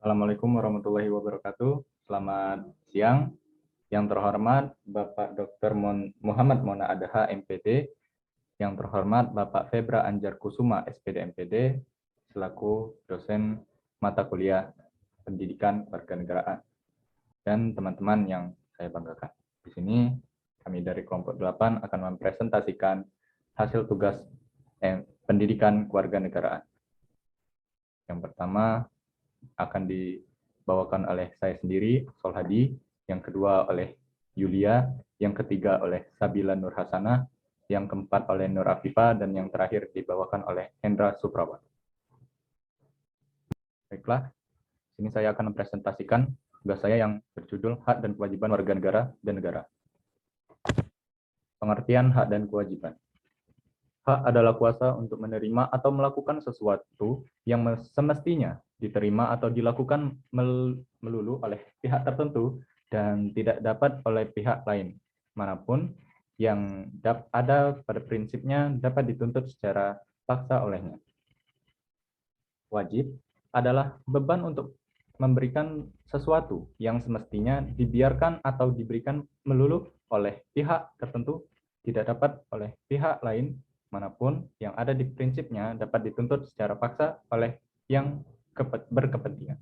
Assalamualaikum warahmatullahi wabarakatuh. Selamat siang. Yang terhormat Bapak Dr. Muhammad Mona Adha, MPD. Yang terhormat Bapak Febra Anjar Kusuma, SPD MPD, selaku dosen mata kuliah Pendidikan Kewarganegaraan. Dan teman-teman yang saya banggakan. Di sini kami dari kelompok 8 akan mempresentasikan hasil tugas pendidikan kewarganegaraan. Yang pertama akan dibawakan oleh saya sendiri, Sol Hadi, yang kedua oleh Yulia, yang ketiga oleh Sabila Nur Hasanah, yang keempat oleh Nur Afifa, dan yang terakhir dibawakan oleh Hendra Suprawan. Baiklah, sini saya akan mempresentasikan tugas saya yang berjudul Hak dan Kewajiban Warga Negara dan Negara. Pengertian hak dan kewajiban. Hak adalah kuasa untuk menerima atau melakukan sesuatu yang semestinya diterima atau dilakukan melulu oleh pihak tertentu dan tidak dapat oleh pihak lain manapun yang ada pada prinsipnya dapat dituntut secara paksa olehnya. Wajib adalah beban untuk memberikan sesuatu yang semestinya dibiarkan atau diberikan melulu oleh pihak tertentu, tidak dapat oleh pihak lain manapun yang ada di prinsipnya dapat dituntut secara paksa oleh yang berkepentingan.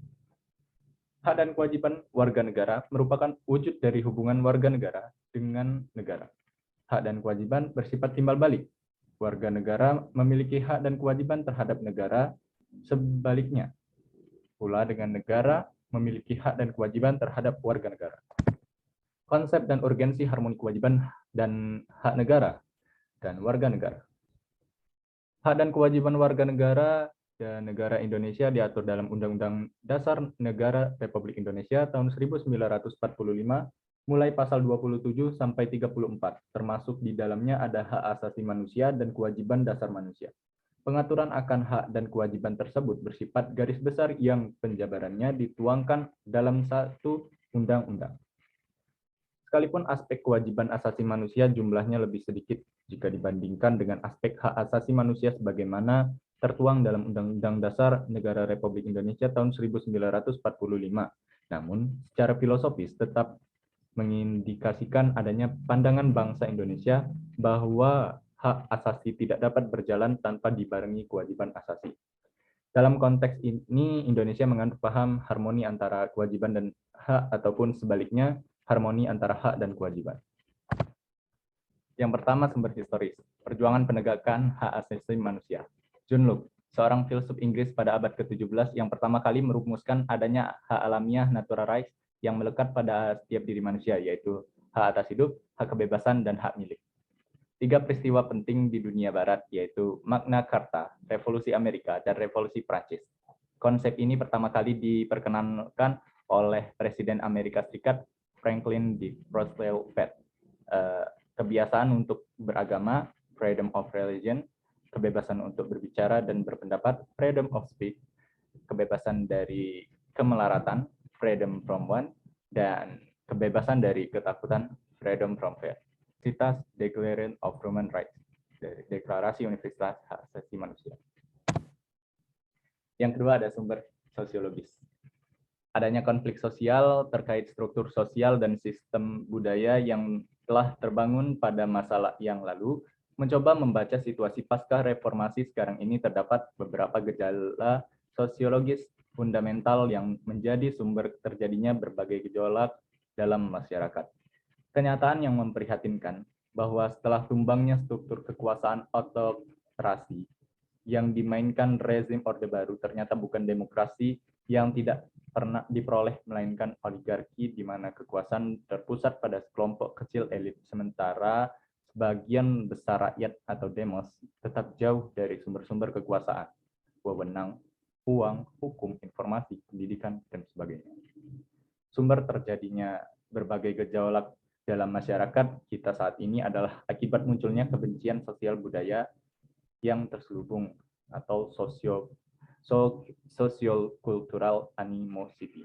Hak dan kewajiban warga negara merupakan wujud dari hubungan warga negara dengan negara. Hak dan kewajiban bersifat timbal balik. Warga negara memiliki hak dan kewajiban terhadap negara, sebaliknya pula dengan negara memiliki hak dan kewajiban terhadap warga negara. Konsep dan urgensi harmoni kewajiban dan hak negara dan warga negara. Hak dan kewajiban warga negara dan negara Indonesia diatur dalam Undang-Undang Dasar Negara Republik Indonesia tahun 1945, mulai pasal 27 sampai 34, termasuk di dalamnya ada hak asasi manusia dan kewajiban dasar manusia. Pengaturan akan hak dan kewajiban tersebut bersifat garis besar yang penjabarannya dituangkan dalam satu undang-undang. Sekalipun aspek kewajiban asasi manusia jumlahnya lebih sedikit jika dibandingkan dengan aspek hak asasi manusia sebagaimana tertuang dalam Undang-Undang Dasar Negara Republik Indonesia tahun 1945. Namun, secara filosofis tetap mengindikasikan adanya pandangan bangsa Indonesia bahwa hak asasi tidak dapat berjalan tanpa dibarengi kewajiban asasi. Dalam konteks ini, Indonesia menganut paham harmoni antara kewajiban dan hak ataupun sebaliknya, harmoni antara hak dan kewajiban. Yang pertama, sumber historis. Perjuangan penegakan hak asasi manusia. John Locke, seorang filsuf Inggris pada abad ke-17 yang pertama kali merumuskan adanya hak alamiah natural rights yang melekat pada setiap diri manusia, yaitu hak atas hidup, hak kebebasan, dan hak milik. 3 peristiwa penting di dunia barat, yaitu Magna Carta, Revolusi Amerika, dan Revolusi Prancis. Konsep ini pertama kali diperkenalkan oleh Presiden Amerika Serikat Franklin D. Roosevelt. Kebiasaan untuk beragama, freedom of religion, kebebasan untuk berbicara dan berpendapat, freedom of speech, kebebasan dari kemelaratan, freedom from want, dan kebebasan dari ketakutan, freedom from fear. Universitas Declaration of Human Rights, Deklarasi Universitas Hak Asasi Manusia. Yang kedua ada sumber sosiologis. Adanya konflik sosial terkait struktur sosial dan sistem budaya yang telah terbangun pada masa yang lalu, mencoba membaca situasi pasca reformasi sekarang ini terdapat beberapa gejala sosiologis fundamental yang menjadi sumber terjadinya berbagai gejolak dalam masyarakat. Kenyataan yang memprihatinkan bahwa setelah tumbangnya struktur kekuasaan autokrasi yang dimainkan rezim Orde Baru ternyata bukan demokrasi yang tidak pernah diperoleh, melainkan oligarki di mana kekuasaan terpusat pada sekelompok kecil elit, sementara sebagian besar rakyat atau demos tetap jauh dari sumber-sumber kekuasaan, wewenang, uang, hukum, informasi, pendidikan, dan sebagainya. Sumber terjadinya berbagai gejolak dalam masyarakat kita saat ini adalah akibat munculnya kebencian sosial budaya yang terselubung atau social-cultural animosity.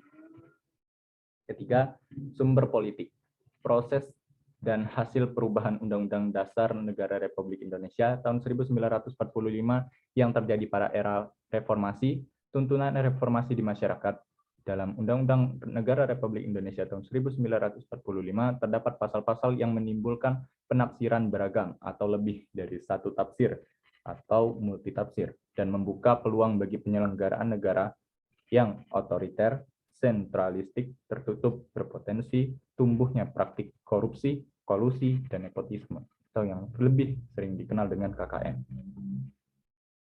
Ketiga, sumber politik. Proses dan hasil perubahan Undang-Undang Dasar Negara Republik Indonesia tahun 1945 yang terjadi pada era reformasi, tuntunan reformasi di masyarakat, Dalam Undang-Undang Negara Republik Indonesia tahun 1945 terdapat pasal-pasal yang menimbulkan penafsiran beragam atau lebih dari satu tafsir atau multitafsir dan membuka peluang bagi penyelenggaraan negara yang otoriter, sentralistik, tertutup, berpotensi tumbuhnya praktik korupsi, kolusi, dan nepotisme, atau yang lebih sering dikenal dengan KKN.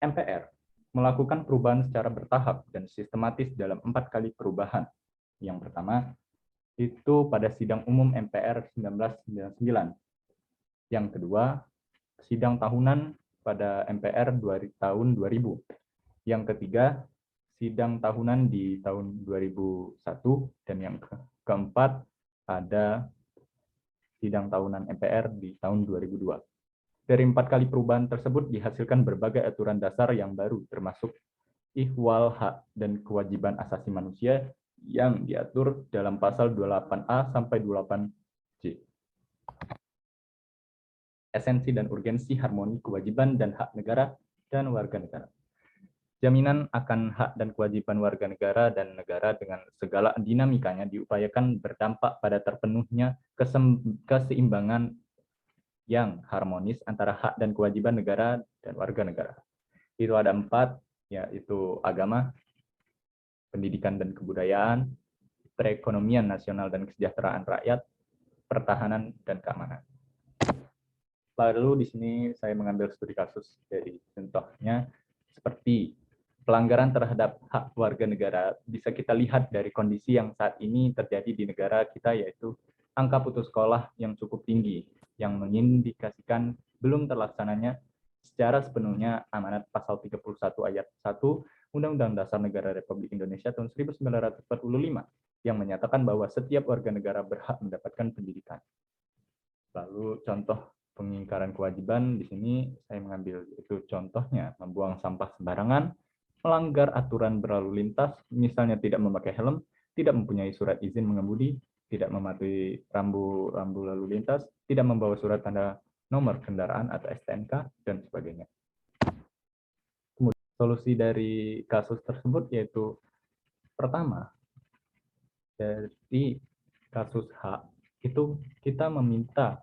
MPR melakukan perubahan secara bertahap dan sistematis dalam 4 kali perubahan. Yang pertama, itu pada sidang umum MPR 1999. Yang kedua, sidang tahunan pada MPR tahun 2000. Yang ketiga, sidang tahunan di tahun 2001. Dan yang keempat, ada sidang tahunan MPR di tahun 2002. Dari 4 kali perubahan tersebut dihasilkan berbagai aturan dasar yang baru, termasuk ihwal hak dan kewajiban asasi manusia yang diatur dalam pasal 28A sampai 28C. Esensi dan urgensi harmoni kewajiban dan hak negara dan warga negara. Jaminan akan hak dan kewajiban warga negara dan negara dengan segala dinamikanya diupayakan berdampak pada terpenuhnya keseimbangan yang harmonis antara hak dan kewajiban negara dan warga negara. Itu ada 4, yaitu agama, pendidikan dan kebudayaan, perekonomian nasional dan kesejahteraan rakyat, pertahanan dan keamanan. Lalu di sini saya mengambil studi kasus dari contohnya seperti pelanggaran terhadap hak warga negara. Bisa kita lihat dari kondisi yang saat ini terjadi di negara kita, yaitu angka putus sekolah yang cukup tinggi, yang mengindikasikan belum terlaksananya secara sepenuhnya amanat pasal 31 ayat 1 Undang-Undang Dasar Negara Republik Indonesia tahun 1945 yang menyatakan bahwa setiap warga negara berhak mendapatkan pendidikan. Lalu contoh pengingkaran kewajiban di sini saya mengambil itu contohnya membuang sampah sembarangan, melanggar aturan berlalu lintas, misalnya tidak memakai helm, tidak mempunyai surat izin mengemudi, tidak mematuhi rambu lalu lintas, tidak membawa surat tanda nomor kendaraan atau STNK, dan sebagainya. Kemudian solusi dari kasus tersebut yaitu pertama, dari kasus hak itu kita meminta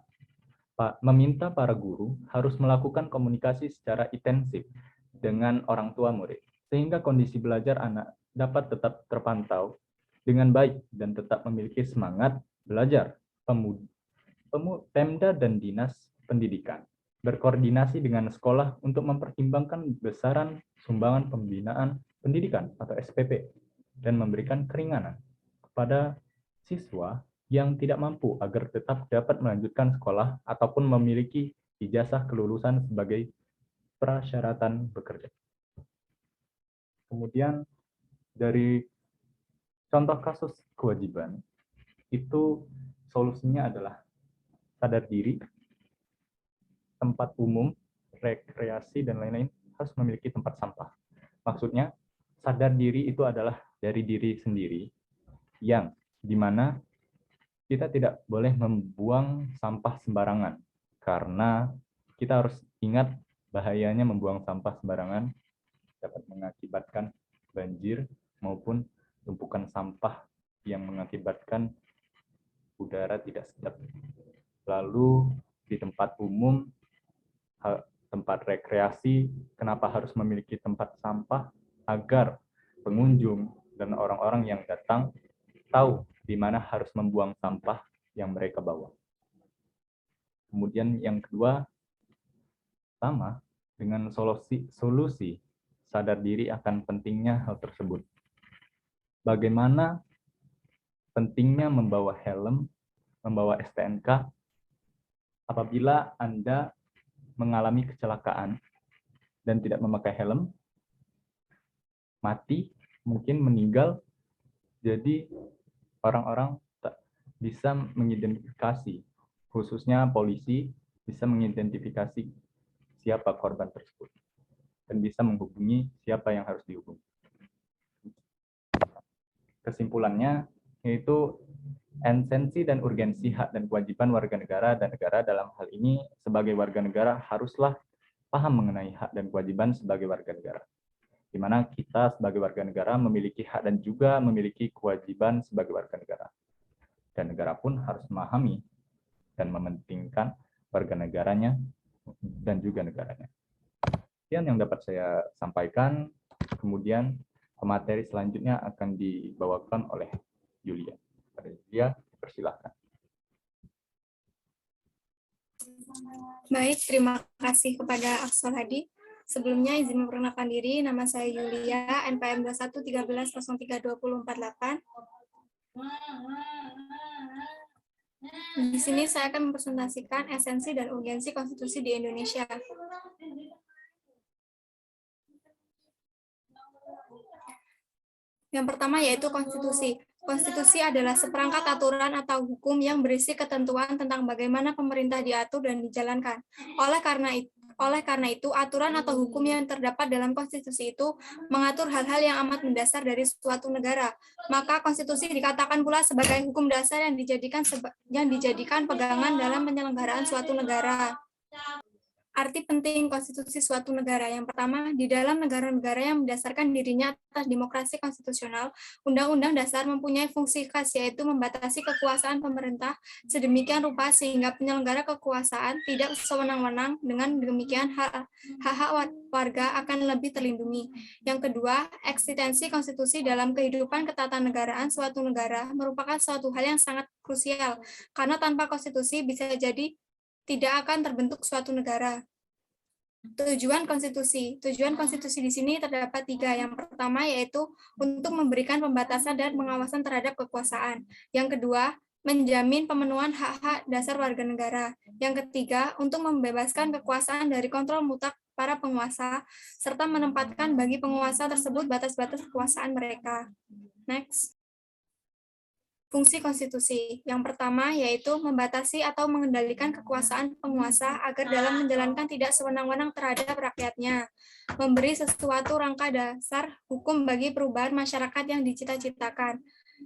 para guru harus melakukan komunikasi secara intensif dengan orang tua murid, sehingga kondisi belajar anak dapat tetap terpantau dengan baik dan tetap memiliki semangat belajar. Pemda dan Dinas Pendidikan berkoordinasi dengan sekolah untuk mempertimbangkan besaran sumbangan pembinaan pendidikan atau SPP dan memberikan keringanan kepada siswa yang tidak mampu agar tetap dapat melanjutkan sekolah ataupun memiliki ijazah kelulusan sebagai persyaratan bekerja. Kemudian dari contoh kasus kewajiban, itu solusinya adalah sadar diri, tempat umum, rekreasi, dan lain-lain harus memiliki tempat sampah. Maksudnya, sadar diri itu adalah dari diri sendiri, yang dimana kita tidak boleh membuang sampah sembarangan, karena kita harus ingat bahayanya membuang sampah sembarangan dapat mengakibatkan banjir maupun tumpukan sampah yang mengakibatkan udara tidak sedap. Lalu di tempat umum, tempat rekreasi, kenapa harus memiliki tempat sampah? Agar pengunjung dan orang-orang yang datang tahu di mana harus membuang sampah yang mereka bawa. Kemudian yang kedua, sama dengan solusi sadar diri akan pentingnya hal tersebut. Bagaimana pentingnya membawa helm, membawa STNK apabila Anda mengalami kecelakaan dan tidak memakai helm, mati, mungkin meninggal, jadi orang-orang bisa mengidentifikasi, khususnya polisi bisa mengidentifikasi siapa korban tersebut dan bisa menghubungi siapa yang harus dihubungi. Kesimpulannya, yaitu esensi dan urgensi hak dan kewajiban warga negara dan negara dalam hal ini sebagai warga negara haruslah paham mengenai hak dan kewajiban sebagai warga negara. di mana kita sebagai warga negara memiliki hak dan juga memiliki kewajiban sebagai warga negara. Dan negara pun harus memahami dan mementingkan warga negaranya dan juga negaranya. Sekian yang dapat saya sampaikan. Kemudian materi selanjutnya akan dibawakan oleh Yulia. Yulia, persilahkan. Baik, terima kasih kepada Aksol Hadi. Sebelumnya izin memperkenalkan diri, nama saya Yulia, NPM 2113032048. Di sini saya akan mempresentasikan esensi dan urgensi konstitusi di Indonesia. Yang pertama yaitu konstitusi. Konstitusi adalah seperangkat aturan atau hukum yang berisi ketentuan tentang bagaimana pemerintah diatur dan dijalankan. Oleh karena itu, aturan atau hukum yang terdapat dalam konstitusi itu mengatur hal-hal yang amat mendasar dari suatu negara. Maka konstitusi dikatakan pula sebagai hukum dasar yang dijadikan pegangan dalam penyelenggaraan suatu negara. Arti penting konstitusi suatu negara. Yang pertama, di dalam negara-negara yang mendasarkan dirinya atas demokrasi konstitusional, Undang-Undang Dasar mempunyai fungsi khas, yaitu membatasi kekuasaan pemerintah sedemikian rupa sehingga penyelenggara kekuasaan tidak sewenang-wenang. Dengan demikian, hak-hak warga akan lebih terlindungi. Yang kedua, eksistensi konstitusi dalam kehidupan ketatanegaraan suatu negara merupakan suatu hal yang sangat krusial, karena tanpa konstitusi bisa jadi tidak akan terbentuk suatu negara. Tujuan konstitusi di sini terdapat 3. Yang pertama yaitu untuk memberikan pembatasan dan pengawasan terhadap kekuasaan. Yang kedua, menjamin pemenuhan hak-hak dasar warga negara. Yang ketiga, untuk membebaskan kekuasaan dari kontrol mutlak para penguasa, serta menempatkan bagi penguasa tersebut batas-batas kekuasaan mereka. Next. Fungsi konstitusi. Yang pertama yaitu membatasi atau mengendalikan kekuasaan penguasa agar dalam menjalankan tidak sewenang-wenang terhadap rakyatnya, memberi sesuatu rangka dasar hukum bagi perubahan masyarakat yang dicita-citakan.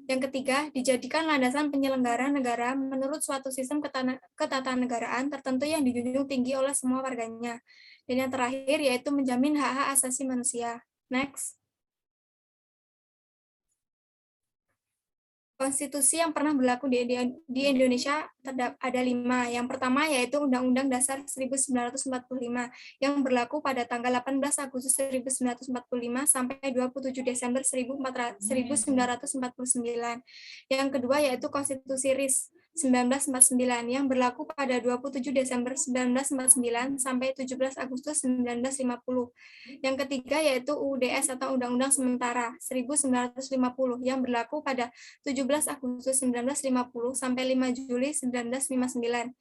Yang ketiga, dijadikan landasan penyelenggara negara menurut suatu sistem ketatanegaraan tertentu yang dijunjung tinggi oleh semua warganya. Dan yang terakhir yaitu menjamin hak-hak asasi manusia. Next. Konstitusi yang pernah berlaku di Indonesia ada 5. Yang pertama yaitu Undang-Undang Dasar 1945 yang berlaku pada tanggal 18 Agustus 1945 sampai 27 Desember 1949. Yang kedua yaitu Konstitusi RIS 1949 yang berlaku pada 27 Desember 1949 sampai 17 Agustus 1950. Yang ketiga yaitu UUDS atau Undang-Undang Sementara 1950 yang berlaku pada 17 Agustus 1950 sampai 5 Juli 1959.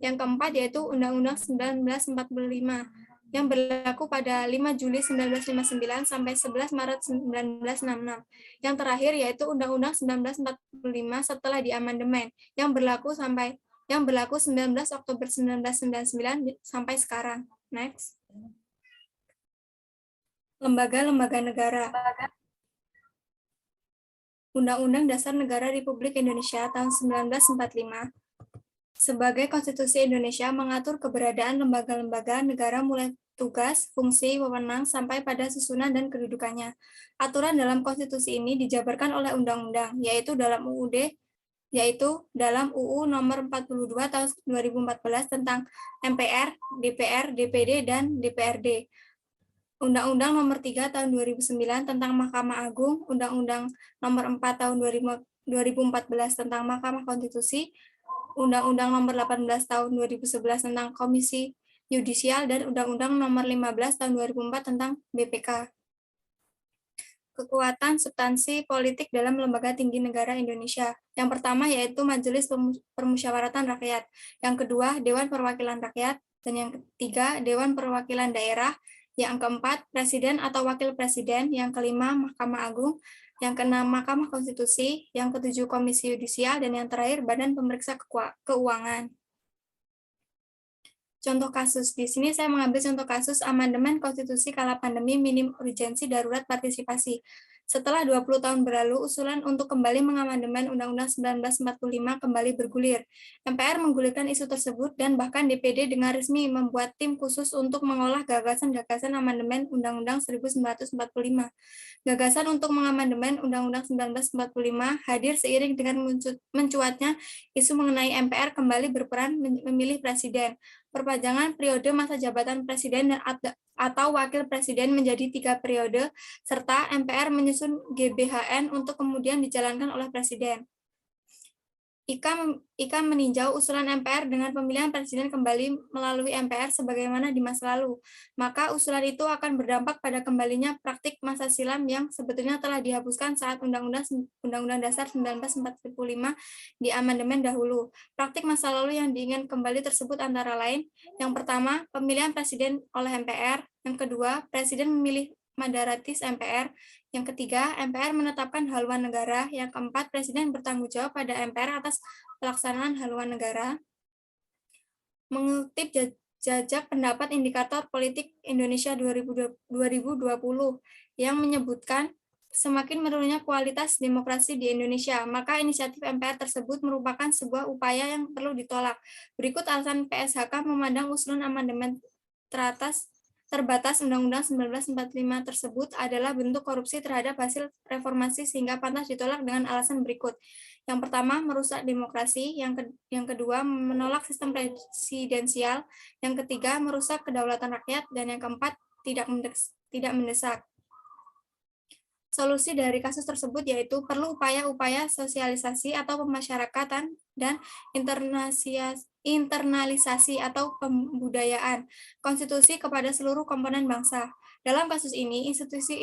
Yang keempat yaitu Undang-Undang 1945 yang berlaku pada 5 Juli 1959 sampai 11 Maret 1966. Yang terakhir yaitu Undang-Undang 1945 setelah diamandemen yang berlaku 19 Oktober 1999 sampai sekarang. Next. Lembaga-lembaga negara. Undang-Undang Dasar Negara Republik Indonesia tahun 1945 sebagai Konstitusi Indonesia mengatur keberadaan lembaga-lembaga negara mulai tugas, fungsi, wewenang, sampai pada susunan dan kedudukannya. Aturan dalam konstitusi ini dijabarkan oleh undang-undang, yaitu dalam UU nomor 42 tahun 2014 tentang MPR, DPR, DPD, dan DPRD. Undang-Undang nomor 3 tahun 2009 tentang Mahkamah Agung, Undang-Undang nomor 4 tahun 2014 tentang Mahkamah Konstitusi, Undang-Undang nomor 18 tahun 2011 tentang Komisi Yudisial, dan Undang-Undang nomor 15 tahun 2004 tentang BPK. Kekuatan substansi politik dalam lembaga tinggi negara Indonesia. Yang pertama yaitu Majelis Permusyawaratan Rakyat. Yang kedua, Dewan Perwakilan Rakyat. Dan yang ketiga, Dewan Perwakilan Daerah. Yang keempat, Presiden atau Wakil Presiden. Yang kelima, Mahkamah Agung. Yang keenam, Mahkamah Konstitusi. Yang ketujuh, Komisi Yudisial. Dan yang terakhir, Badan Pemeriksa Keuangan. Contoh kasus. Di sini saya mengambil contoh kasus amandemen konstitusi kala pandemi minim urgensi darurat partisipasi. Setelah 20 tahun berlalu, usulan untuk kembali mengamandemen Undang-Undang 1945 kembali bergulir. MPR menggulirkan isu tersebut dan bahkan DPD dengan resmi membuat tim khusus untuk mengolah gagasan-gagasan amandemen Undang-Undang 1945. Gagasan untuk mengamandemen Undang-Undang 1945 hadir seiring dengan mencuatnya isu mengenai MPR kembali berperan memilih presiden, perpanjangan periode masa jabatan presiden dan atau wakil presiden menjadi 3 periode, serta MPR menyusun GBHN untuk kemudian dijalankan oleh presiden. IKA meninjau usulan MPR dengan pemilihan presiden kembali melalui MPR sebagaimana di masa lalu. Maka usulan itu akan berdampak pada kembalinya praktik masa silam yang sebetulnya telah dihapuskan saat Undang-Undang Dasar 1945 di amandemen dahulu. Praktik masa lalu yang diinginkan kembali tersebut antara lain, yang pertama, pemilihan presiden oleh MPR, yang kedua, presiden memilih Madaratis MPR, yang ketiga, MPR menetapkan haluan negara, yang keempat, presiden bertanggung jawab pada MPR atas pelaksanaan haluan negara. Mengutip jajak pendapat indikator politik Indonesia 2020 yang menyebutkan semakin menurunnya kualitas demokrasi di Indonesia, maka inisiatif MPR tersebut merupakan sebuah upaya yang perlu ditolak. Berikut alasan PSHK memandang usulan amandemen terbatas Undang-Undang 1945 tersebut adalah bentuk korupsi terhadap hasil reformasi sehingga pantas ditolak dengan alasan berikut. Yang pertama, merusak demokrasi. Yang kedua, menolak sistem presidensial. Yang ketiga, merusak kedaulatan rakyat. Dan yang keempat, tidak mendesak. Solusi dari kasus tersebut yaitu perlu upaya-upaya sosialisasi atau pemasyarakatan dan internalisasi atau pembudayaan konstitusi kepada seluruh komponen bangsa. Dalam kasus ini, institusi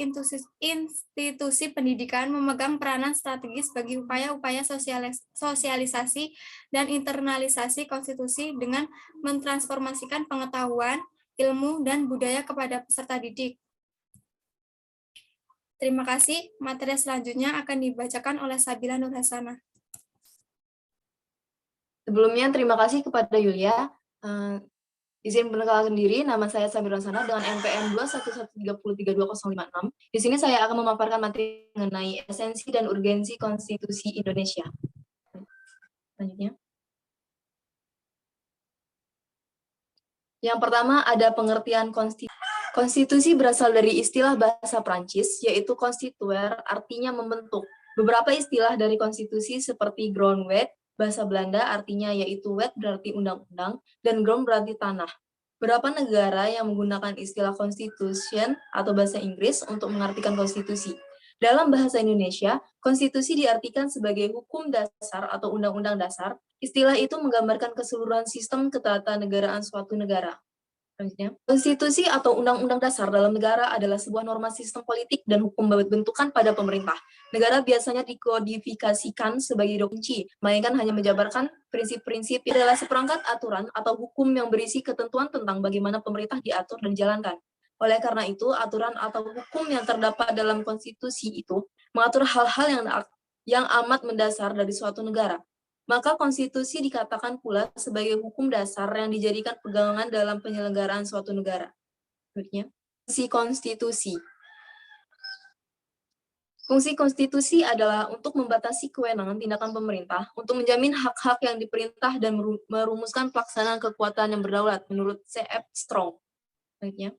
pendidikan memegang peranan strategis bagi upaya-upaya sosialisasi dan internalisasi konstitusi dengan mentransformasikan pengetahuan, ilmu, dan budaya kepada peserta didik. Terima kasih. Materi selanjutnya akan dibacakan oleh Sabila Nur Hasanah. Sebelumnya, terima kasih kepada Yulia. Izin perkenalkan diri, nama saya Sabila Nur Hasanah dengan NPM 211332056. Di sini saya akan memaparkan materi mengenai esensi dan urgensi konstitusi Indonesia. Selanjutnya. Yang pertama, ada pengertian konstitusi. Konstitusi berasal dari istilah bahasa Prancis, yaitu constituer, artinya membentuk. Beberapa istilah dari konstitusi seperti grondwet, bahasa Belanda artinya yaitu wet berarti undang-undang, dan grond berarti tanah. Beberapa negara yang menggunakan istilah constitution atau bahasa Inggris untuk mengartikan konstitusi. Dalam bahasa Indonesia, konstitusi diartikan sebagai hukum dasar atau undang-undang dasar. Istilah itu menggambarkan keseluruhan sistem ketatanegaraan suatu negara. Konstitusi atau undang-undang dasar dalam negara adalah sebuah norma sistem politik dan hukum bentukan pada pemerintah. Negara biasanya dikodifikasikan sebagai kunci, melainkan hanya menjabarkan prinsip-prinsip adalah seperangkat aturan atau hukum yang berisi ketentuan tentang bagaimana pemerintah diatur dan dijalankan. Oleh karena itu, aturan atau hukum yang terdapat dalam konstitusi itu mengatur hal-hal yang amat mendasar dari suatu negara. Maka konstitusi dikatakan pula sebagai hukum dasar yang dijadikan pegangan dalam penyelenggaraan suatu negara. Berikutnya, fungsi konstitusi. Fungsi konstitusi adalah untuk membatasi kewenangan tindakan pemerintah, untuk menjamin hak-hak yang diperintah dan merumuskan pelaksanaan kekuatan yang berdaulat menurut C.F. Strong. Berikutnya,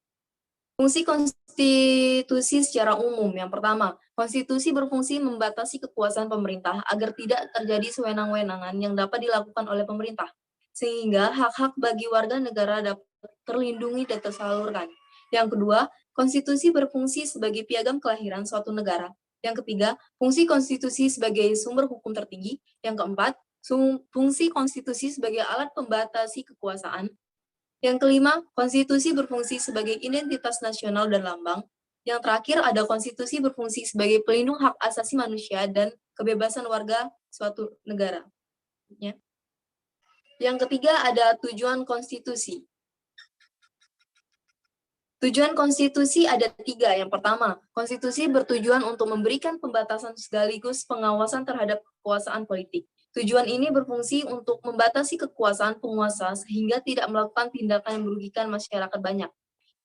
fungsi konstitusi secara umum. Yang pertama, konstitusi berfungsi membatasi kekuasaan pemerintah agar tidak terjadi sewenang-wenangan yang dapat dilakukan oleh pemerintah, sehingga hak-hak bagi warga negara dapat terlindungi dan tersalurkan. Yang kedua, konstitusi berfungsi sebagai piagam kelahiran suatu negara. Yang ketiga, fungsi konstitusi sebagai sumber hukum tertinggi. Yang keempat, fungsi konstitusi sebagai alat pembatasi kekuasaan. Yang kelima, konstitusi berfungsi sebagai identitas nasional dan lambang. Yang terakhir, ada konstitusi berfungsi sebagai pelindung hak asasi manusia dan kebebasan warga suatu negara. Yang ketiga, ada tujuan konstitusi. Tujuan konstitusi ada 3. Yang pertama, konstitusi bertujuan untuk memberikan pembatasan sekaligus pengawasan terhadap kekuasaan politik. Tujuan ini berfungsi untuk membatasi kekuasaan penguasa sehingga tidak melakukan tindakan yang merugikan masyarakat banyak.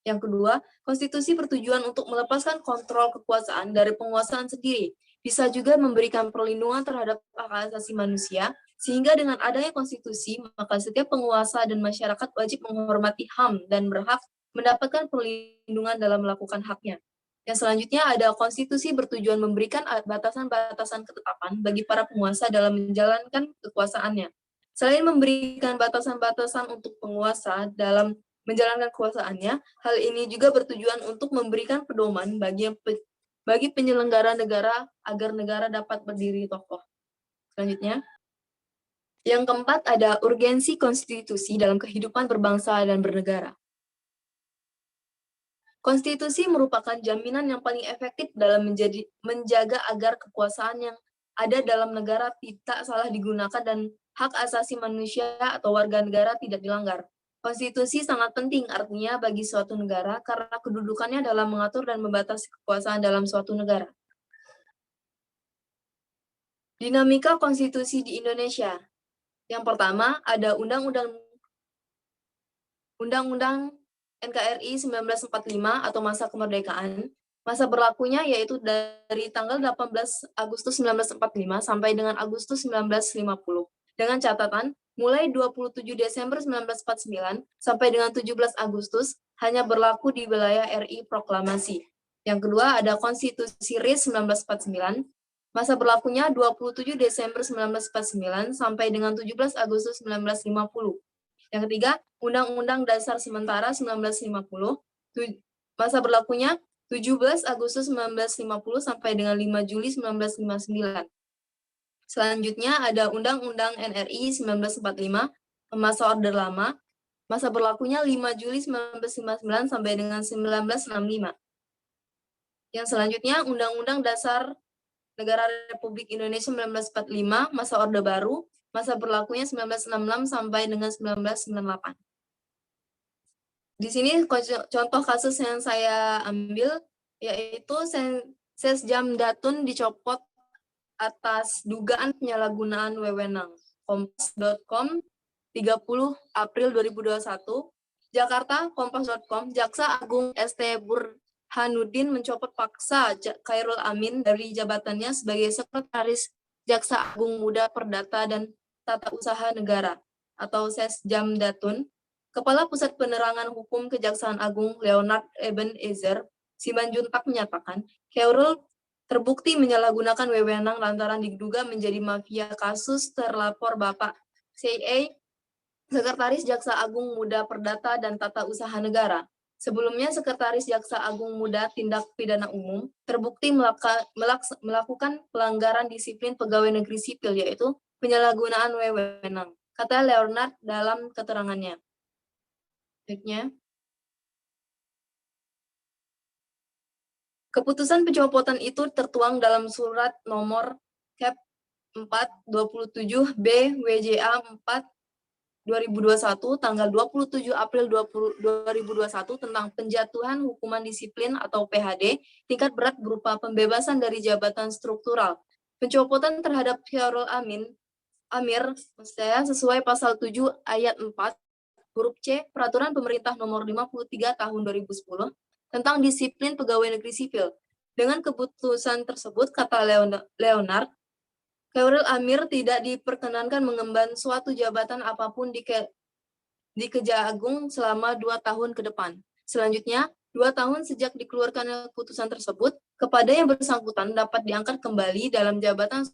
Yang kedua, konstitusi bertujuan untuk melepaskan kontrol kekuasaan dari penguasaan sendiri. Bisa juga memberikan perlindungan terhadap hak asasi manusia, sehingga dengan adanya konstitusi, maka setiap penguasa dan masyarakat wajib menghormati HAM dan berhak mendapatkan perlindungan dalam melakukan haknya. Yang selanjutnya ada konstitusi bertujuan memberikan batasan-batasan ketetapan bagi para penguasa dalam menjalankan kekuasaannya. Selain memberikan batasan-batasan untuk penguasa dalam menjalankan kekuasaannya, hal ini juga bertujuan untuk memberikan pedoman bagi penyelenggara negara agar negara dapat berdiri kokoh. Selanjutnya, yang keempat ada urgensi konstitusi dalam kehidupan berbangsa dan bernegara. Konstitusi merupakan jaminan yang paling efektif dalam menjaga agar kekuasaan yang ada dalam negara tidak salah digunakan dan hak asasi manusia atau warga negara tidak dilanggar. Konstitusi sangat penting artinya bagi suatu negara karena kedudukannya dalam mengatur dan membatasi kekuasaan dalam suatu negara. Dinamika konstitusi di Indonesia. Yang pertama, ada Undang-Undang NKRI 1945 atau masa kemerdekaan. Masa berlakunya yaitu dari tanggal 18 Agustus 1945 sampai dengan Agustus 1950. Dengan catatan, mulai 27 Desember 1949 sampai dengan 17 Agustus hanya berlaku di wilayah RI Proklamasi. Yang kedua ada Konstitusi RIS 1949. Masa berlakunya 27 Desember 1949 sampai dengan 17 Agustus 1950. Yang ketiga, Undang-Undang Dasar Sementara 1950. Masa berlakunya 17 Agustus 1950 sampai dengan 5 Juli 1959. Selanjutnya ada Undang-Undang NRI 1945, masa Orde Lama, masa berlakunya 5 Juli 1959 sampai dengan 1965. Yang selanjutnya Undang-Undang Dasar Negara Republik Indonesia 1945, masa Orde Baru, masa berlakunya 1966 sampai dengan 1998. Di sini contoh kasus yang saya ambil yaitu Sesjam Datun dicopot atas dugaan penyalahgunaan wewenang. Kompas.com 30 April 2021. Jakarta, Kompas.com, Jaksa Agung ST Burhanuddin mencopot paksa Khairul Amin dari jabatannya sebagai Sekretaris Jaksa Agung Muda Perdata dan Tata Usaha Negara atau Sesjam Datun. Kepala Pusat Penerangan Hukum Kejaksaan Agung Leonard Ebenezer Simanjuntak menyatakan, Khairul terbukti menyalahgunakan wewenang lantaran diduga menjadi mafia kasus terlapor Bapak C.A. Sekretaris Jaksa Agung Muda Perdata dan Tata Usaha Negara. Sebelumnya, Sekretaris Jaksa Agung Muda Tindak Pidana Umum terbukti melakukan pelanggaran disiplin pegawai negeri sipil, yaitu penyalahgunaan wewenang, kata Leonard dalam keterangannya. Berikutnya, keputusan pencopotan itu tertuang dalam surat nomor Cap 427 BWJA 4 2021 tanggal 27 April 2021 tentang penjatuhan hukuman disiplin atau PHD tingkat berat berupa pembebasan dari jabatan struktural. Pencopotan terhadap Khairul Amir sesuai pasal 7 ayat 4 huruf C Peraturan Pemerintah Nomor 53 Tahun 2010 tentang disiplin pegawai negeri sipil. Dengan keputusan tersebut, kata Leonard, Khairul Amir tidak diperkenankan mengemban suatu jabatan apapun di Kejagung selama 2 tahun ke depan. Selanjutnya, 2 tahun sejak dikeluarkan keputusan tersebut, kepada yang bersangkutan dapat diangkat kembali dalam jabatan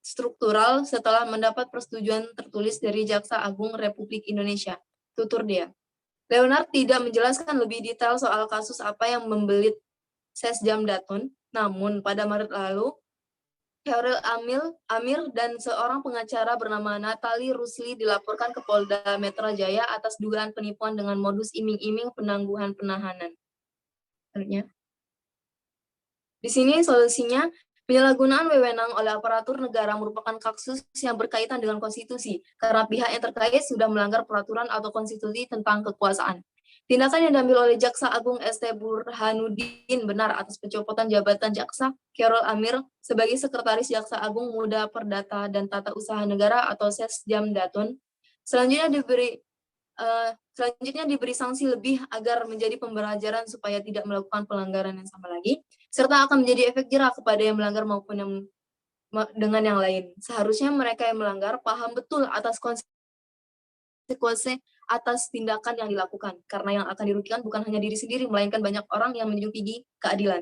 struktural setelah mendapat persetujuan tertulis dari Jaksa Agung Republik Indonesia. Tutur dia. Leonard tidak menjelaskan lebih detail soal kasus apa yang membelit Sesjam Datun, namun pada Maret lalu, Khairul Amir dan seorang pengacara bernama Natali Rusli dilaporkan ke Polda Metro Jaya atas dugaan penipuan dengan modus iming-iming penangguhan penahanan. Di sini solusinya, penyalahgunaan wewenang oleh aparatur negara merupakan kasus yang berkaitan dengan konstitusi, karena pihak yang terkait sudah melanggar peraturan atau konstitusi tentang kekuasaan. Tindakan yang diambil oleh Jaksa Agung ST Burhanuddin benar atas pencopotan jabatan Jaksa Khairul Amir sebagai Sekretaris Jaksa Agung Muda Perdata dan Tata Usaha Negara atau Sesjam Datun. Selanjutnya Selanjutnya diberi sanksi lebih agar menjadi pembelajaran supaya tidak melakukan pelanggaran yang sama lagi, serta akan menjadi efek jerah kepada yang melanggar maupun yang dengan yang lain. Seharusnya mereka yang melanggar paham betul atas konsekuensi atas tindakan yang dilakukan, karena yang akan dirugikan bukan hanya diri sendiri, melainkan banyak orang yang menjunjung tinggi keadilan.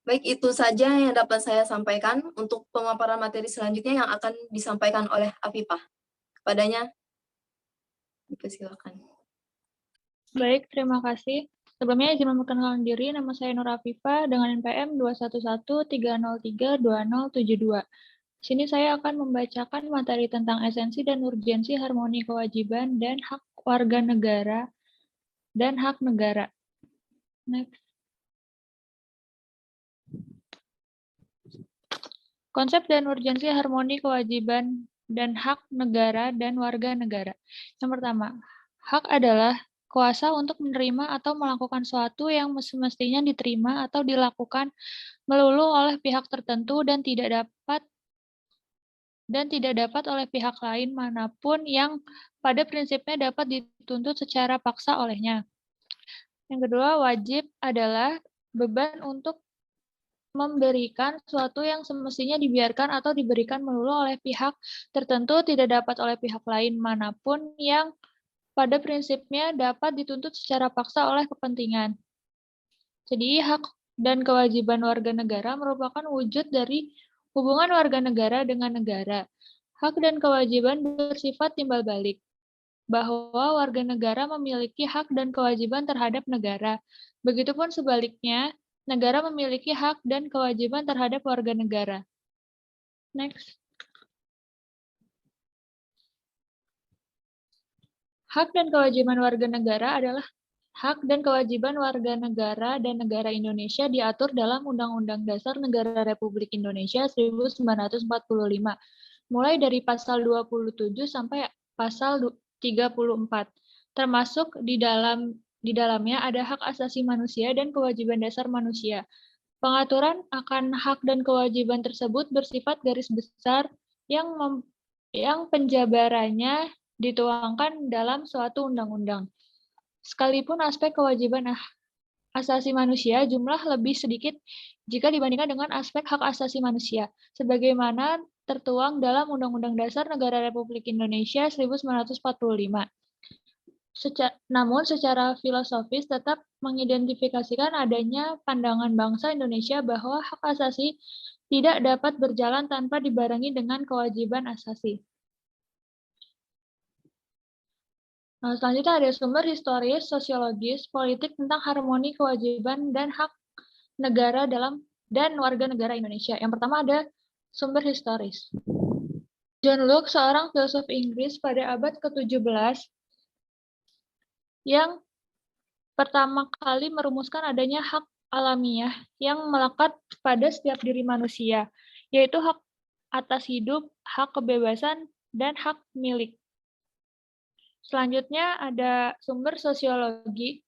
Baik, itu saja yang dapat saya sampaikan. Untuk pemaparan materi selanjutnya yang akan disampaikan oleh Afifah. Kepadanya, dipersilakan. Baik, terima kasih. Sebelumnya izin memperkenalkan diri, nama saya Nur Afifah dengan NPM 21130320072. Di sini saya akan membacakan materi tentang esensi dan urgensi harmoni kewajiban dan hak warga negara dan hak negara. Next. Konsep dan urgensi harmoni kewajiban dan hak negara dan warga negara. Yang pertama, hak adalah kuasa untuk menerima atau melakukan sesuatu yang semestinya diterima atau dilakukan melulu oleh pihak tertentu dan tidak dapat oleh pihak lain manapun yang pada prinsipnya dapat dituntut secara paksa olehnya. Yang kedua, wajib adalah beban untuk memberikan sesuatu yang semestinya dibiarkan atau diberikan melulu oleh pihak tertentu tidak dapat oleh pihak lain manapun yang pada prinsipnya dapat dituntut secara paksa oleh kepentingan. Jadi hak dan kewajiban warga negara merupakan wujud dari hubungan warga negara dengan negara. Hak dan kewajiban bersifat timbal balik, bahwa warga negara memiliki hak dan kewajiban terhadap negara. Begitupun sebaliknya, negara memiliki hak dan kewajiban terhadap warga negara. Next. Hak dan kewajiban warga negara adalah hak dan kewajiban warga negara dan negara Indonesia diatur dalam Undang-Undang Dasar Negara Republik Indonesia 1945, mulai dari pasal 27 sampai pasal 34, termasuk di dalamnya ada hak asasi manusia dan kewajiban dasar manusia. Pengaturan akan hak dan kewajiban tersebut bersifat garis besar yang penjabarannya dituangkan dalam suatu undang-undang. Sekalipun aspek kewajiban asasi manusia jumlah lebih sedikit jika dibandingkan dengan aspek hak asasi manusia, sebagaimana tertuang dalam Undang-Undang Dasar Negara Republik Indonesia 1945. Namun secara filosofis tetap mengidentifikasikan adanya pandangan bangsa Indonesia bahwa hak asasi tidak dapat berjalan tanpa dibarengi dengan kewajiban asasi. Nah, selanjutnya ada sumber historis, sosiologis, politik tentang harmoni kewajiban dan hak negara dan warga negara Indonesia. Yang pertama ada sumber historis. John Locke, seorang filsuf Inggris pada abad ke-17, yang pertama kali merumuskan adanya hak alamiah yang melekat pada setiap diri manusia, yaitu hak atas hidup, hak kebebasan, dan hak milik. Selanjutnya ada sumber sosiologis,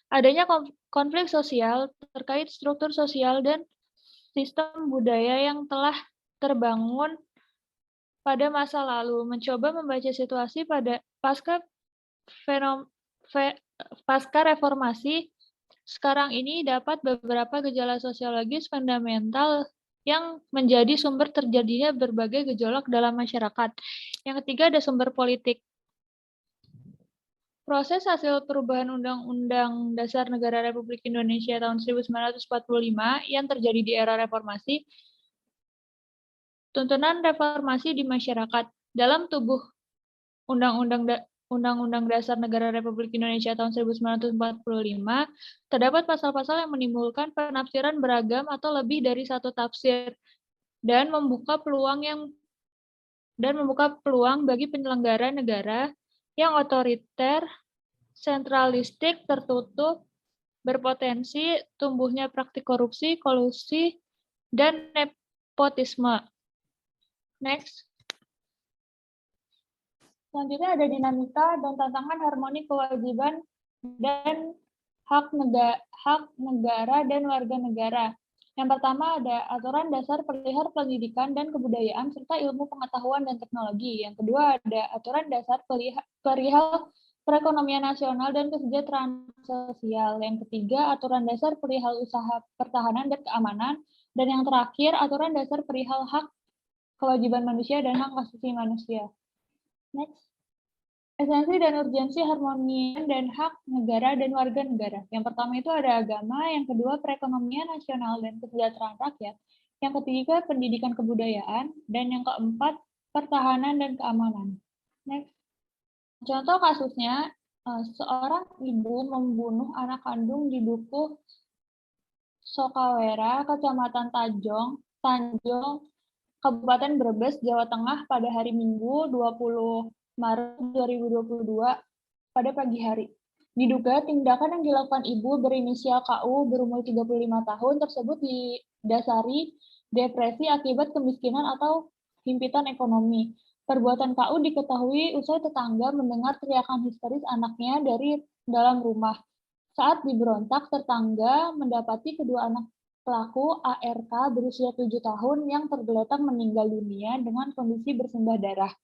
adanya konflik sosial terkait struktur sosial dan sistem budaya yang telah terbangun pada masa lalu, mencoba membaca situasi pada pasca reformasi sekarang ini dapat beberapa gejala sosiologis fundamental yang menjadi sumber terjadinya berbagai gejolak dalam masyarakat. Yang ketiga ada sumber politik. Proses hasil perubahan Undang-Undang Dasar Negara Republik Indonesia tahun 1945 yang terjadi di era reformasi, tuntunan reformasi di masyarakat dalam tubuh Undang-Undang Dasar Negara Republik Indonesia tahun 1945, terdapat pasal-pasal yang menimbulkan penafsiran beragam atau lebih dari satu tafsir dan membuka peluang bagi penyelenggara negara yang otoriter, sentralistik, tertutup, berpotensi tumbuhnya praktik korupsi, kolusi, dan nepotisme. Next. Selanjutnya ada dinamika dan tantangan harmoni kewajiban dan hak negara dan warga negara. Yang pertama ada aturan dasar perihal pendidikan dan kebudayaan serta ilmu pengetahuan dan teknologi. Yang kedua ada aturan dasar perihal perekonomian nasional dan kesejahteraan sosial. Yang ketiga aturan dasar perihal usaha pertahanan dan keamanan. Dan yang terakhir aturan dasar perihal hak kewajiban manusia dan hak asasi manusia. Next. Esensi dan urgensi harmonian dan hak negara dan warga negara. Yang pertama itu ada agama, yang kedua perekonomian nasional dan kesejahteraan rakyat, yang ketiga pendidikan kebudayaan, dan yang keempat pertahanan dan keamanan. Next. Contoh kasusnya, seorang ibu membunuh anak kandung di Dukuh Sokawera, Kecamatan Tanjong, Kabupaten Brebes, Jawa Tengah pada hari Minggu 20 Maret 2022 pada pagi hari. Diduga tindakan yang dilakukan ibu berinisial KU berumur 35 tahun tersebut didasari depresi akibat kemiskinan atau himpitan ekonomi. Perbuatan KU diketahui usai tetangga mendengar teriakan histeris anaknya dari dalam rumah. Saat diberontak, tetangga mendapati kedua anak pelaku ARK berusia 7 tahun yang tergeletak meninggal dunia dengan kondisi bersimbah darah.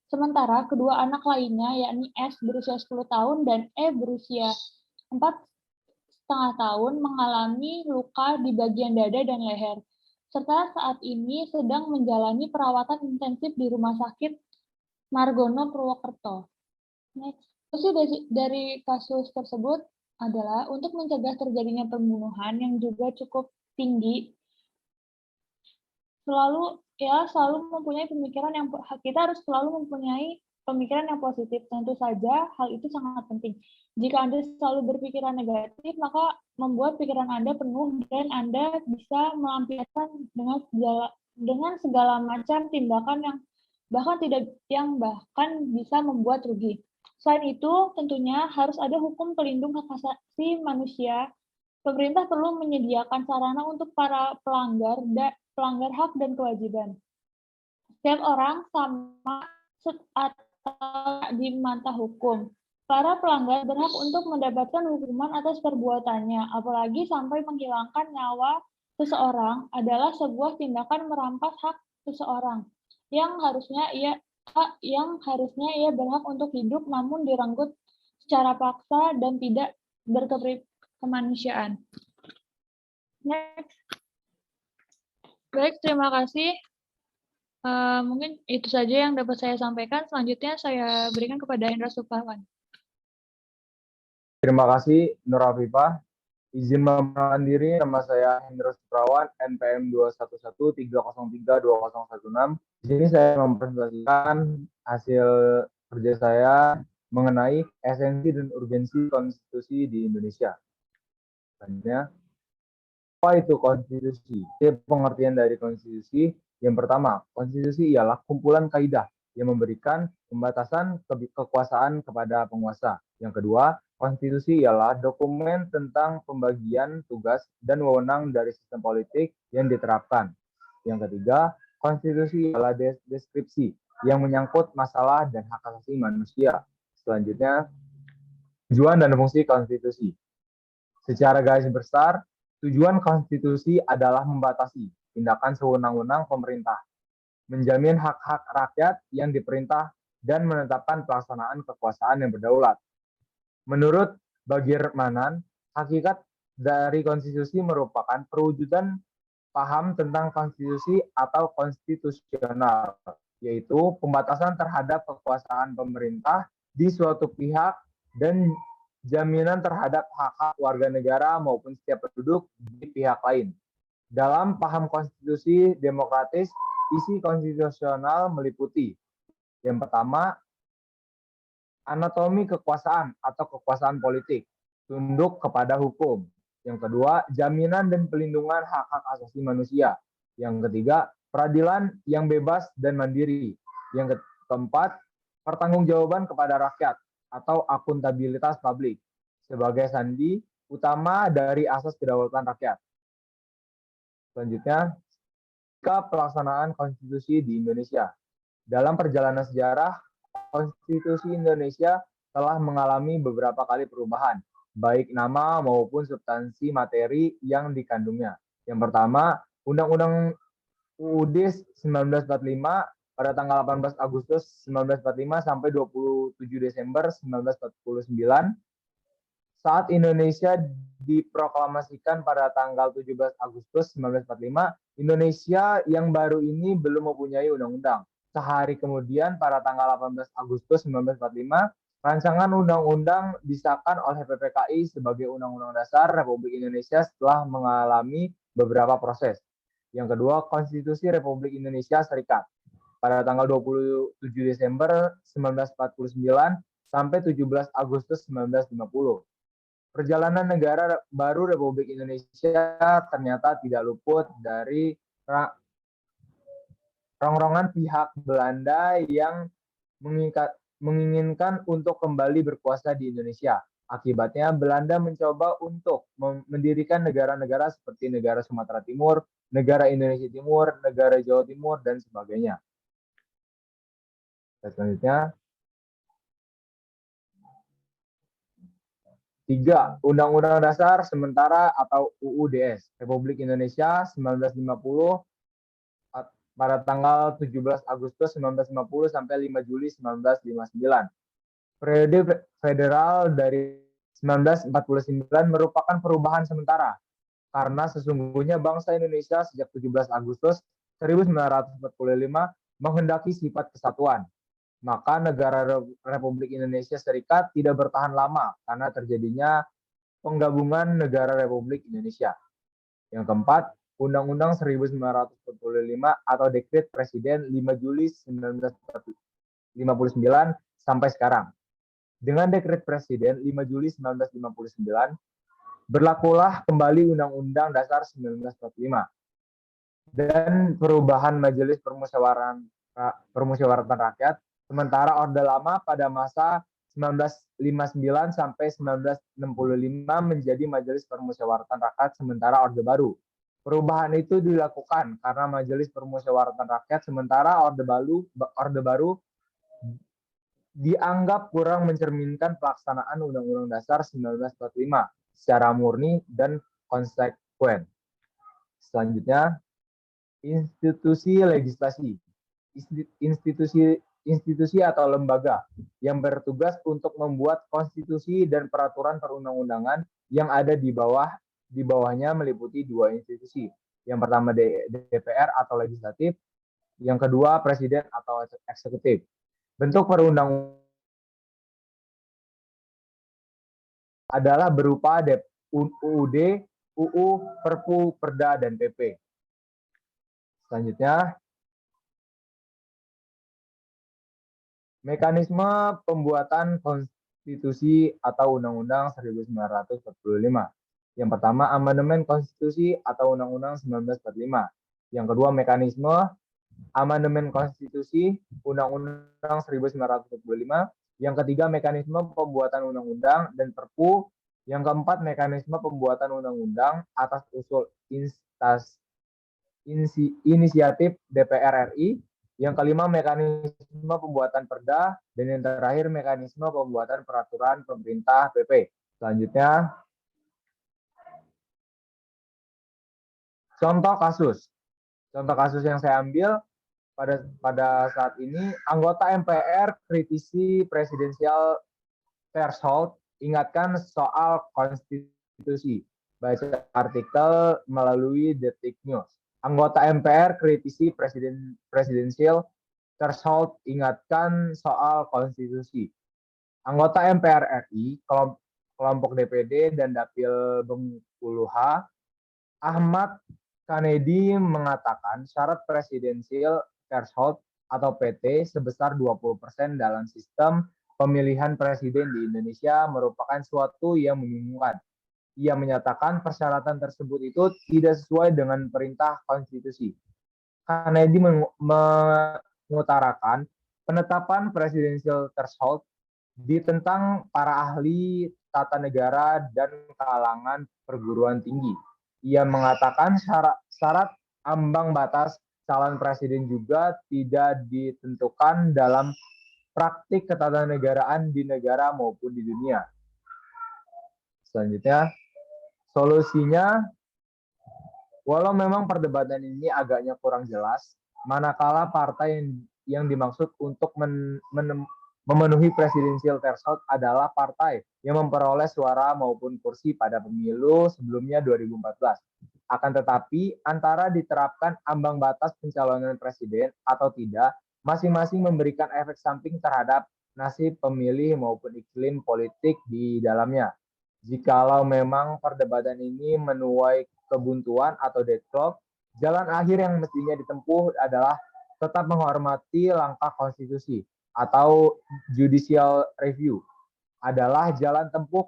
Sementara kedua anak lainnya, yakni S berusia 10 tahun dan E berusia 4,5 tahun, mengalami luka di bagian dada dan leher, serta saat ini sedang menjalani perawatan intensif di Rumah Sakit Margono, Purwokerto. Next. Solusi dari kasus tersebut adalah untuk mencegah terjadinya pembunuhan yang juga cukup tinggi, selalu mempunyai pemikiran yang kita harus selalu mempunyai pemikiran yang positif. Tentu saja hal itu sangat penting. Jika Anda selalu berpikiran negatif, maka membuat pikiran Anda penuh dan Anda bisa melampiaskan dengan segala macam tindakan yang bahkan bisa membuat rugi. Selain itu, tentunya harus ada hukum pelindung hak asasi manusia. Pemerintah perlu menyediakan sarana untuk para pelanggar hak dan kewajiban. Setiap orang sama atau di mata hukum. Para pelanggar berhak untuk mendapatkan hukuman atas perbuatannya, apalagi sampai menghilangkan nyawa seseorang adalah sebuah tindakan merampas hak seseorang yang harusnya ia berhak untuk hidup namun direnggut secara paksa dan tidak berkemanusiaan. Next. Baik, terima kasih. Mungkin itu saja yang dapat saya sampaikan. Selanjutnya saya berikan kepada Hendra Supawan. Terima kasih, Nur Afifah. Izin memperkenalkan diri, nama saya Hendra Supawan, NPM 21130320016. Di sini saya mempresentasikan hasil kerja saya mengenai esensi dan urgensi konstitusi di Indonesia. Selanjutnya, apa itu konstitusi? Pengertian dari konstitusi, yang pertama, konstitusi ialah kumpulan kaidah yang memberikan pembatasan kekuasaan kepada penguasa. Yang kedua, konstitusi ialah dokumen tentang pembagian tugas dan wewenang dari sistem politik yang diterapkan. Yang ketiga, konstitusi ialah deskripsi yang menyangkut masalah dan hak asasi manusia. Selanjutnya, tujuan dan fungsi konstitusi. Secara garis besar, tujuan konstitusi adalah membatasi tindakan sewenang-wenang pemerintah, menjamin hak-hak rakyat yang diperintah, dan menetapkan pelaksanaan kekuasaan yang berdaulat. Menurut Bagirmanan, hakikat dari konstitusi merupakan perwujudan paham tentang konstitusi atau konstitusional, yaitu pembatasan terhadap kekuasaan pemerintah di suatu pihak dan jaminan terhadap hak-hak warga negara maupun setiap penduduk di pihak lain. Dalam paham konstitusi demokratis, isi konstitusional meliputi yang pertama, anatomi kekuasaan atau kekuasaan politik, tunduk kepada hukum. Yang kedua, jaminan dan pelindungan hak-hak asasi manusia. Yang ketiga, peradilan yang bebas dan mandiri. Yang keempat, pertanggungjawaban kepada rakyat atau akuntabilitas publik sebagai sandi utama dari asas kedaulatan rakyat. Selanjutnya, pelaksanaan konstitusi di Indonesia. Dalam perjalanan sejarah, konstitusi Indonesia telah mengalami beberapa kali perubahan, baik nama maupun substansi materi yang dikandungnya. Yang pertama, Undang-Undang UUD 1945 pada tanggal 18 Agustus 1945 sampai 27 Desember 1949. Saat Indonesia diproklamasikan pada tanggal 17 Agustus 1945, Indonesia yang baru ini belum mempunyai undang-undang. Sehari kemudian, pada tanggal 18 Agustus 1945, rancangan undang-undang disahkan oleh PPKI sebagai Undang-Undang Dasar Republik Indonesia setelah mengalami beberapa proses. Yang kedua, Konstitusi Republik Indonesia Serikat pada tanggal 27 Desember 1949 sampai 17 Agustus 1950. Perjalanan negara baru Republik Indonesia ternyata tidak luput dari rongrongan pihak Belanda yang menginginkan untuk kembali berkuasa di Indonesia. Akibatnya, Belanda mencoba untuk mendirikan negara-negara seperti negara Sumatera Timur, negara Indonesia Timur, negara Jawa Timur, dan sebagainya. Selanjutnya, 3. Undang-Undang Dasar Sementara atau UUDS Republik Indonesia 1950 pada tanggal 17 Agustus 1950 sampai 5 Juli 1959. Periode federal dari 1949 merupakan perubahan sementara karena sesungguhnya bangsa Indonesia sejak 17 Agustus 1945 menghendaki sifat kesatuan. Maka negara Republik Indonesia Serikat tidak bertahan lama karena terjadinya penggabungan negara Republik Indonesia. Yang keempat, Undang-Undang 1945 atau Dekret Presiden 5 Juli 1959 sampai sekarang. Dengan Dekret Presiden 5 Juli 1959, berlakulah kembali Undang-Undang Dasar 1945 dan perubahan Majelis Permusyawaratan Rakyat. Sementara Orde Lama pada masa 1959 sampai 1965 menjadi Majelis Permusyawaratan Rakyat sementara Orde Baru. Perubahan itu dilakukan karena Majelis Permusyawaratan Rakyat sementara Orde Baru dianggap kurang mencerminkan pelaksanaan Undang-Undang Dasar 1945 secara murni dan konsekuen. Selanjutnya, institusi legislasi. Institusi atau lembaga yang bertugas untuk membuat konstitusi dan peraturan perundang-undangan yang ada di bawahnya meliputi 2 institusi. Yang pertama DPR atau legislatif, yang kedua presiden atau eksekutif. Bentuk perundang adalah berupa UUD, UU, Perpu, Perda, dan PP. Selanjutnya, mekanisme pembuatan konstitusi atau Undang-Undang 1945. Yang pertama, amandemen konstitusi atau Undang-Undang 1945. Yang kedua, mekanisme amandemen konstitusi Undang-Undang 1945. Yang ketiga, mekanisme pembuatan undang-undang dan perpu. Yang keempat, mekanisme pembuatan undang-undang atas usul inisiatif DPR RI. Yang kelima, mekanisme pembuatan perda. Dan yang terakhir, mekanisme pembuatan peraturan pemerintah PP. Selanjutnya, contoh kasus. Contoh kasus yang saya ambil pada saat ini, anggota MPR kritisi presidensial threshold ingatkan soal konstitusi. Baca artikel melalui Detik News. Anggota MPR kritisi presidensial threshold ingatkan soal konstitusi. Anggota MPR RI, kelompok DPD dan Dapil Bengkulu H, Ahmad Kanedi mengatakan syarat presidensial threshold atau PT sebesar 20% dalam sistem pemilihan presiden di Indonesia merupakan suatu yang membingungkan. Ia menyatakan persyaratan tersebut itu tidak sesuai dengan perintah konstitusi. Kanedi mengutarakan penetapan presidensial threshold ditentang para ahli tata negara dan kalangan perguruan tinggi. Ia mengatakan syarat ambang batas calon presiden juga tidak ditentukan dalam praktik ketatanegaraan di negara maupun di dunia. Selanjutnya, solusinya Walau memang perdebatan ini agaknya kurang jelas, manakala partai yang dimaksud untuk memenuhi presidensial threshold adalah partai yang memperoleh suara maupun kursi pada pemilu sebelumnya 2014. Akan tetapi, antara diterapkan ambang batas pencalonan presiden atau tidak, masing-masing memberikan efek samping terhadap nasib pemilih maupun iklim politik di dalamnya. Jikalau memang perdebatan ini menuai kebuntuan atau deadlock, jalan akhir yang mestinya ditempuh adalah tetap menghormati langkah konstitusi atau judicial review adalah jalan tempuh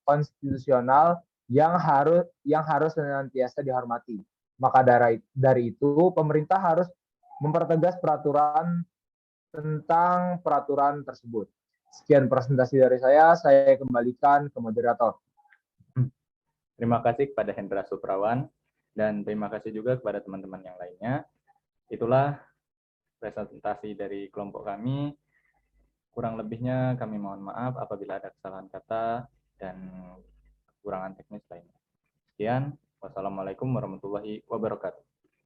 konstitusional yang harus senantiasa dihormati. Maka dari itu pemerintah harus mempertegas peraturan tentang peraturan tersebut. Sekian presentasi dari saya kembalikan ke moderator. Terima kasih kepada Hendra Suprawan, dan terima kasih juga kepada teman-teman yang lainnya. Itulah presentasi dari kelompok kami. Kurang lebihnya kami mohon maaf apabila ada kesalahan kata dan kekurangan teknis lainnya. Sekian, wassalamualaikum warahmatullahi wabarakatuh.